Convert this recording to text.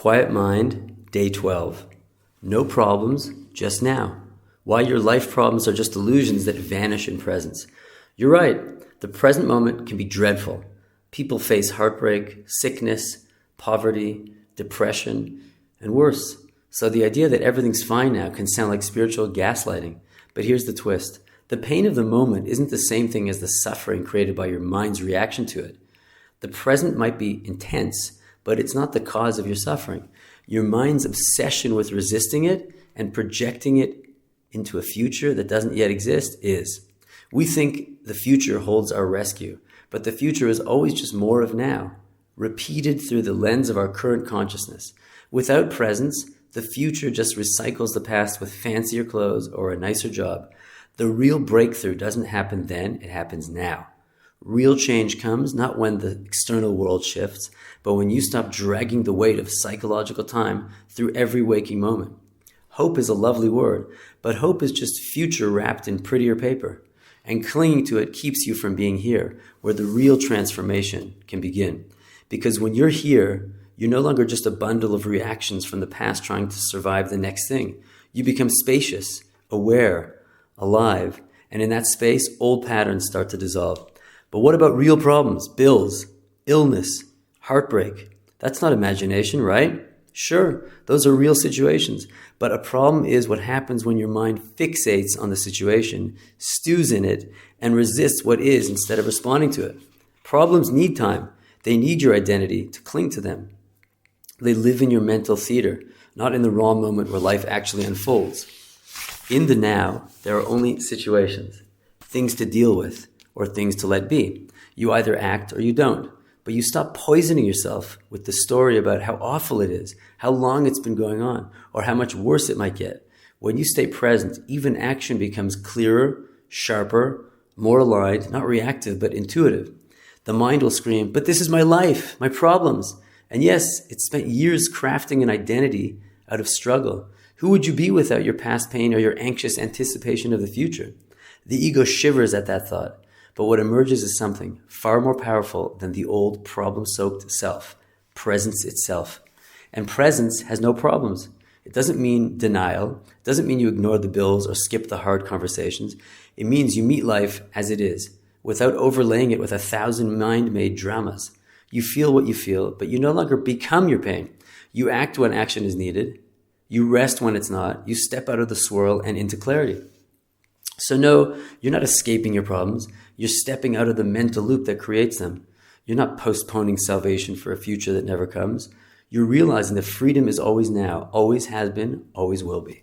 Quiet Mind, Day 12. No problems, just now. Why your life problems are just illusions that vanish in presence. You're right, the present moment can be dreadful. People face heartbreak, sickness, poverty, depression, and worse. So the idea that everything's fine now can sound like spiritual gaslighting. But here's the twist. The pain of the moment isn't the same thing as the suffering created by your mind's reaction to it. The present might be intense, but it's not the cause of your suffering. Your mind's obsession with resisting it and projecting it into a future that doesn't yet exist is. We think the future holds our rescue, but the future is always just more of now, repeated through the lens of our current consciousness. Without presence, the future just recycles the past with fancier clothes or a nicer job. The real breakthrough doesn't happen then, it happens now. Real change comes not when the external world shifts, but when you stop dragging the weight of psychological time through every waking moment. Hope is a lovely word, but hope is just future wrapped in prettier paper. And clinging to it keeps you from being here, where the real transformation can begin. Because when you're here, you're no longer just a bundle of reactions from the past trying to survive the next thing. You become spacious, aware, alive, and in that space, old patterns start to dissolve. But what about real problems, bills, illness, heartbreak? That's not imagination, right? Sure, those are real situations. But a problem is what happens when your mind fixates on the situation, stews in it, and resists what is instead of responding to it. Problems need time. They need your identity to cling to them. They live in your mental theater, not in the raw moment where life actually unfolds. In the now, there are only situations, things to deal with, or things to let be. You either act or you don't, but you stop poisoning yourself with the story about how awful it is, how long it's been going on, or how much worse it might get. When you stay present, even action becomes clearer, sharper, more aligned, not reactive, but intuitive. The mind will scream, but this is my life, my problems. And yes, it spent years crafting an identity out of struggle. Who would you be without your past pain or your anxious anticipation of the future? The ego shivers at that thought. But what emerges is something far more powerful than the old problem-soaked self, presence itself. And presence has no problems. It doesn't mean denial. It doesn't mean you ignore the bills or skip the hard conversations. It means you meet life as it is, without overlaying it with 1,000 mind-made dramas. You feel what you feel, but you no longer become your pain. You act when action is needed. You rest when it's not. You step out of the swirl and into clarity. So no, you're not escaping your problems. You're stepping out of the mental loop that creates them. You're not postponing salvation for a future that never comes. You're realizing that freedom is always now, always has been, always will be.